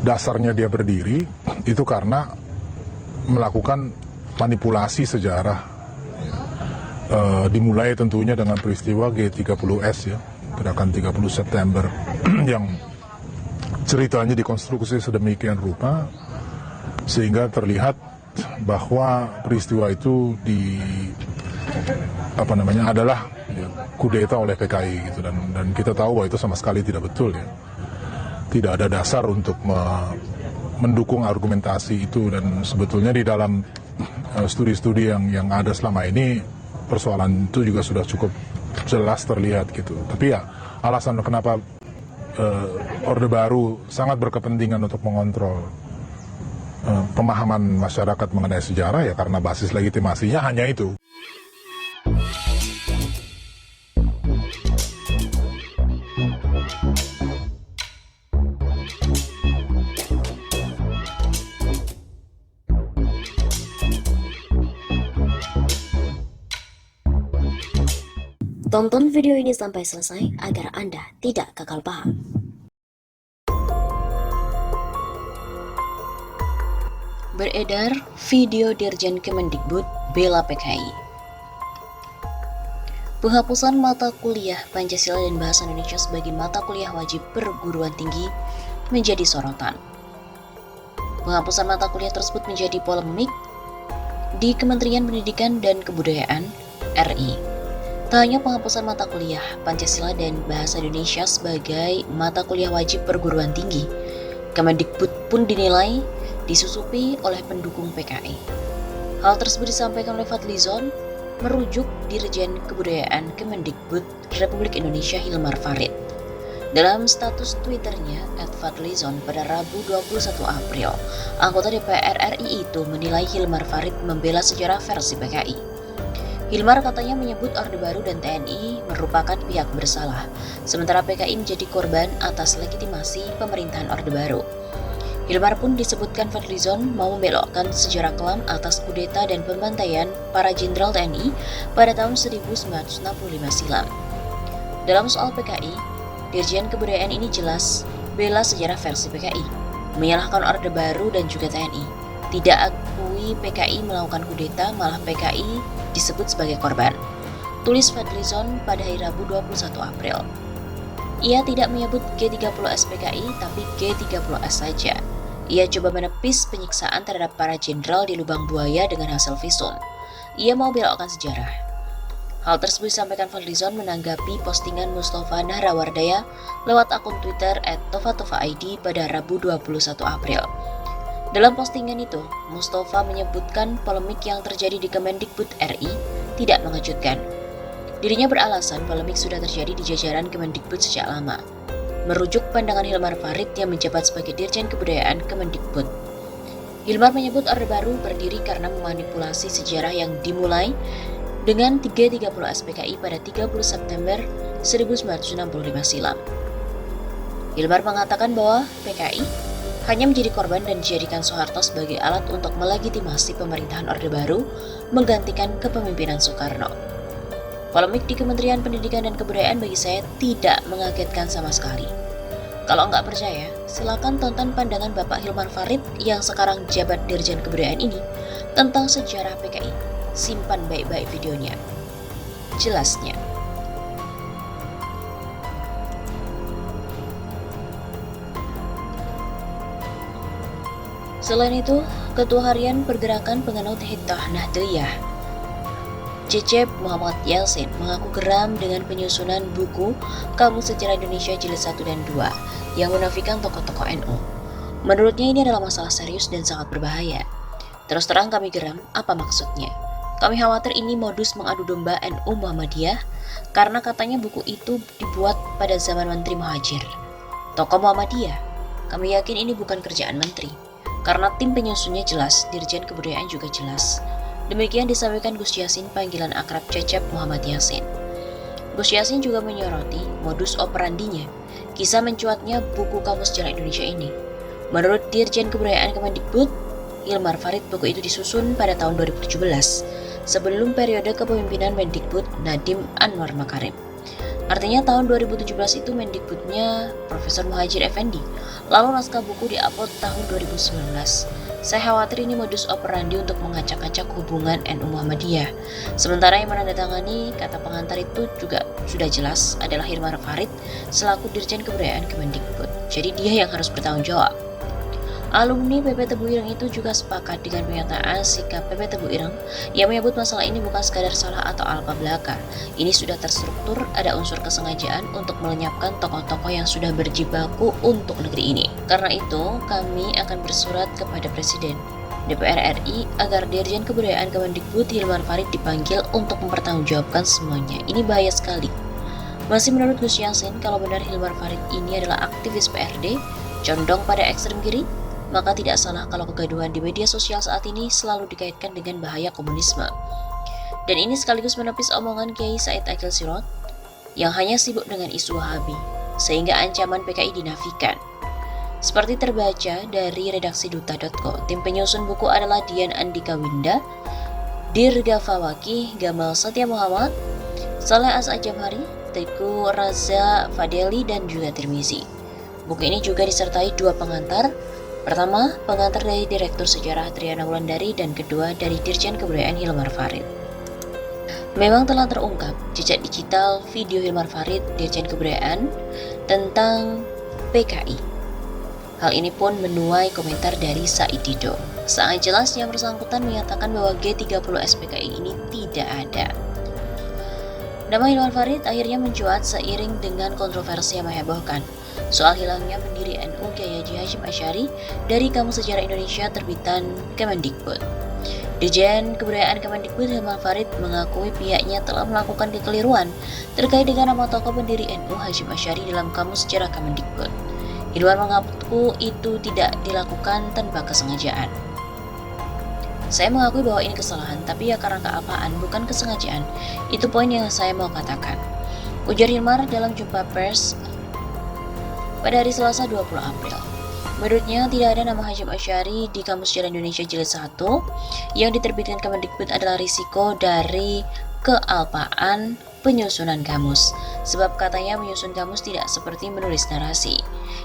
dasarnya dia berdiri itu karena melakukan manipulasi sejarah. Dimulai tentunya dengan peristiwa G30S ya, gerakan 30 September yang ceritanya dikonstruksi sedemikian rupa sehingga terlihat bahwa peristiwa itu adalah ya, kudeta oleh PKI gitu, dan kita tahu bahwa itu sama sekali tidak betul ya. Tidak ada dasar untuk mendukung argumentasi itu, dan sebetulnya di dalam studi-studi yang ada selama ini persoalan itu juga sudah cukup jelas terlihat gitu. Tapi ya alasan kenapa Orde Baru sangat berkepentingan untuk mengontrol pemahaman masyarakat mengenai sejarah ya karena basis legitimasinya hanya itu. Tonton video ini sampai selesai agar Anda tidak gagal paham. Beredar video Dirjen Kemendikbud bela PKI. Penghapusan mata kuliah Pancasila dan Bahasa Indonesia sebagai mata kuliah wajib perguruan tinggi menjadi sorotan. Penghapusan mata kuliah tersebut menjadi polemik di Kementerian Pendidikan dan Kebudayaan RI. Tak hanya penghapusan mata kuliah Pancasila dan Bahasa Indonesia sebagai mata kuliah wajib perguruan tinggi, Kemendikbud pun dinilai disusupi oleh pendukung PKI. Hal tersebut disampaikan oleh Fadlizon merujuk Dirjen Kebudayaan Kemendikbud Republik Indonesia Hilmar Farid. Dalam status Twitternya @Fadlizon pada Rabu 21 April, anggota DPR RI itu menilai Hilmar Farid membela sejarah versi PKI. Hilmar katanya menyebut Orde Baru dan TNI merupakan pihak bersalah, sementara PKI menjadi korban atas legitimasi pemerintahan Orde Baru. Hilmar pun disebutkan Fadlizon mau membelokkan sejarah kelam atas kudeta dan pembantaian para jenderal TNI pada tahun 1965 silam. Dalam soal PKI, Dirjen Kebudayaan ini jelas bela sejarah versi PKI, menyalahkan Orde Baru dan juga TNI. Tidak akui PKI melakukan kudeta, malah PKI disebut sebagai korban. Tulis Fadlizon pada hari Rabu 21 April. Ia tidak menyebut G30S PKI, tapi G30S saja. Ia coba menepis penyiksaan terhadap para jenderal di Lubang Buaya dengan hasil visum. Ia mau belokkan sejarah. Hal tersebut disampaikan Fadlizon menanggapi postingan Mustafa Nahrawardaya lewat akun Twitter @tofatofaid pada Rabu 21 April. Dalam postingan itu, Mustafa menyebutkan polemik yang terjadi di Kemendikbud RI tidak mengejutkan. Dirinya beralasan polemik sudah terjadi di jajaran Kemendikbud sejak lama. Merujuk pandangan Hilmar Farid yang menjabat sebagai Dirjen Kebudayaan Kemendikbud. Hilmar menyebut Orde Baru berdiri karena memanipulasi sejarah yang dimulai dengan G30S PKI pada 30 September 1965 silam. Hilmar mengatakan bahwa PKI hanya menjadi korban dan dijadikan Soeharto sebagai alat untuk melegitimasi pemerintahan Orde Baru menggantikan kepemimpinan Soekarno. Polemik di Kementerian Pendidikan dan Kebudayaan bagi saya tidak mengagetkan sama sekali. Kalau nggak percaya, silakan tonton pandangan Bapak Hilmar Farid yang sekarang jabat Dirjen Kebudayaan ini tentang sejarah PKI. Simpan baik-baik videonya. Jelasnya. Selain itu, Ketua Harian Pergerakan Penganut Hidayah Nahdliyah, Cecep Muhammad Yasin, mengaku geram dengan penyusunan buku Kamus Sejarah Indonesia Jilid 1 dan 2 yang menafikan tokoh-tokoh NU. Menurutnya ini adalah masalah serius dan sangat berbahaya. Terus terang kami geram, apa maksudnya? Kami khawatir ini modus mengadu domba NU Muhammadiyah karena katanya buku itu dibuat pada zaman Menteri Muhadjir. Tokoh Muhammadiyah, kami yakin ini bukan kerjaan menteri. Karena tim penyusunnya jelas, Dirjen Kebudayaan juga jelas. Demikian disampaikan Gus Yassin, panggilan akrab Cecep Muhammad Yasin. Gus Yassin juga menyoroti modus operandinya, kisah mencuatnya buku Kamus Sejarah Indonesia ini. Menurut Dirjen Kebudayaan Kemendikbud, Hilmar Farid, buku itu disusun pada tahun 2017, sebelum periode kepemimpinan Mendikbud Nadiem Anwar Makarim. Artinya tahun 2017 itu Mendikbudnya Profesor Muhadjir Effendi, lalu naskah buku diupload tahun 2019. Saya khawatir ini modus operandi untuk mengacak-acak hubungan NU Muhammadiyah. Sementara yang menandatangani kata pengantar itu juga sudah jelas adalah Hilmar Farid selaku Dirjen Kebudayaan Kemendikbud. Jadi dia yang harus bertanggung jawab. Alumni PP Tebu Ireng itu juga sepakat dengan pernyataan sikap PP Tebu Ireng yang menyebut masalah ini bukan sekadar salah atau alpa belaka. Ini sudah terstruktur, ada unsur kesengajaan untuk melenyapkan tokoh-tokoh yang sudah berjibaku untuk negeri ini. Karena itu, kami akan bersurat kepada Presiden DPR RI agar Dirjen Kebudayaan Kemendikbud Hilmar Farid dipanggil untuk mempertanggungjawabkan semuanya. Ini bahaya sekali. Masih menurut Gus Yassin, kalau benar Hilmar Farid ini adalah aktivis PRD, condong pada ekstrem kiri, maka tidak salah kalau kegaduhan di media sosial saat ini selalu dikaitkan dengan bahaya komunisme. Dan ini sekaligus menepis omongan Kiai Said Akil Sirot yang hanya sibuk dengan isu Wahabi, sehingga ancaman PKI dinafikan. Seperti terbaca dari redaksi duta.co, tim penyusun buku adalah Dian Andika Winda, Dirga Fawaki, Gamal Satya Muhammad, Saleh As'ad Jamhari, Teguh Raza Fadeli, dan juga Tirmizi. Buku ini juga disertai dua pengantar. Pertama, pengantar dari Direktur Sejarah Triana Wulandari dan kedua dari Dirjen Kebudayaan Hilmar Farid. Memang telah terungkap jejak digital video Hilmar Farid, Dirjen Kebudayaan, tentang PKI. Hal ini pun menuai komentar dari Said Dido. Sangat jelas yang bersangkutan menyatakan bahwa G30 SPKI ini tidak ada. Nama Hilmar Farid akhirnya mencuat seiring dengan kontroversi yang menghebohkan soal hilangnya pendiri NU Kiai Haji Hashim Asy'ari dari Kamus Sejarah Indonesia terbitan Kemendikbud. Dirjen Kebudayaan Kemendikbud Hilmar Farid mengakui pihaknya telah melakukan kekeliruan terkait dengan nama tokoh pendiri NU Hashim Asy'ari dalam Kamus Sejarah Kemendikbud. Hilmar mengaku itu tidak dilakukan tanpa kesengajaan. Saya mengakui bahwa ini kesalahan, tapi ya karena keapaan, bukan kesengajaan. Itu poin yang saya mau katakan, ujar Hilmar dalam jumpa pers pada hari Selasa 20 April. Menurutnya, tidak ada nama Hashim Asy'ari di Kamus Sejarah Indonesia Jilid 1 yang diterbitkan Kemendikbud adalah risiko dari kealpaan penyusunan kamus. Sebab katanya menyusun kamus tidak seperti menulis narasi.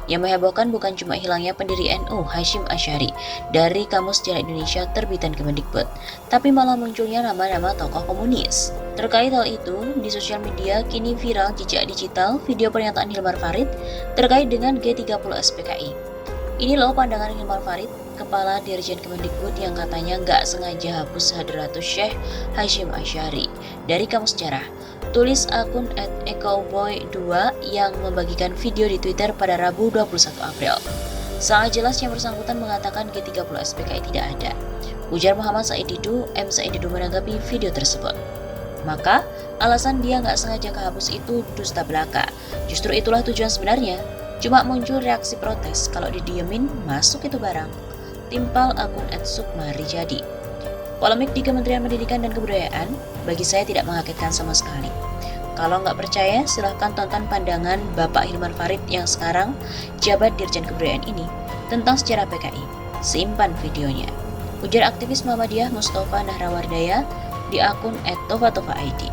Yang menghebohkan bukan cuma hilangnya pendiri NU Hashim Asy'ari dari Kamus Sejarah Indonesia terbitan Kemendikbud, tapi malah munculnya nama-nama tokoh komunis. Terkait hal itu, di sosial media kini viral jejak digital video pernyataan Hilmar Farid terkait dengan G30 SPKI. Ini loh pandangan Hilmar Farid, Kepala Dirjen Kemendikbud yang katanya nggak sengaja hapus Hadratus Syekh Hashim Asy'ari dari Kamus Sejarah. Tulis akun @ecowboy2 yang membagikan video di Twitter pada Rabu 21 April. Sangat jelas yang bersangkutan mengatakan G30 SPKI tidak ada. Ujar Muhammad Said Didu, M. Said Didu menanggapi video tersebut. Maka, alasan dia nggak sengaja kehapus itu dusta belaka. Justru itulah tujuan sebenarnya. Cuma muncul reaksi protes kalau didiemin masuk itu barang. Timpal akun @sukmarijadi. Polemik di Kementerian Pendidikan dan Kebudayaan bagi saya tidak mengagetkan sama sekali. Kalau nggak percaya, silahkan tonton pandangan Bapak Hilmar Farid yang sekarang jabat Dirjen Kebudayaan ini tentang sejarah PKI. Simpan videonya. Ujar aktivis Muhammadiyah Mustafa Nahrawardaya di akun @tofatova_id.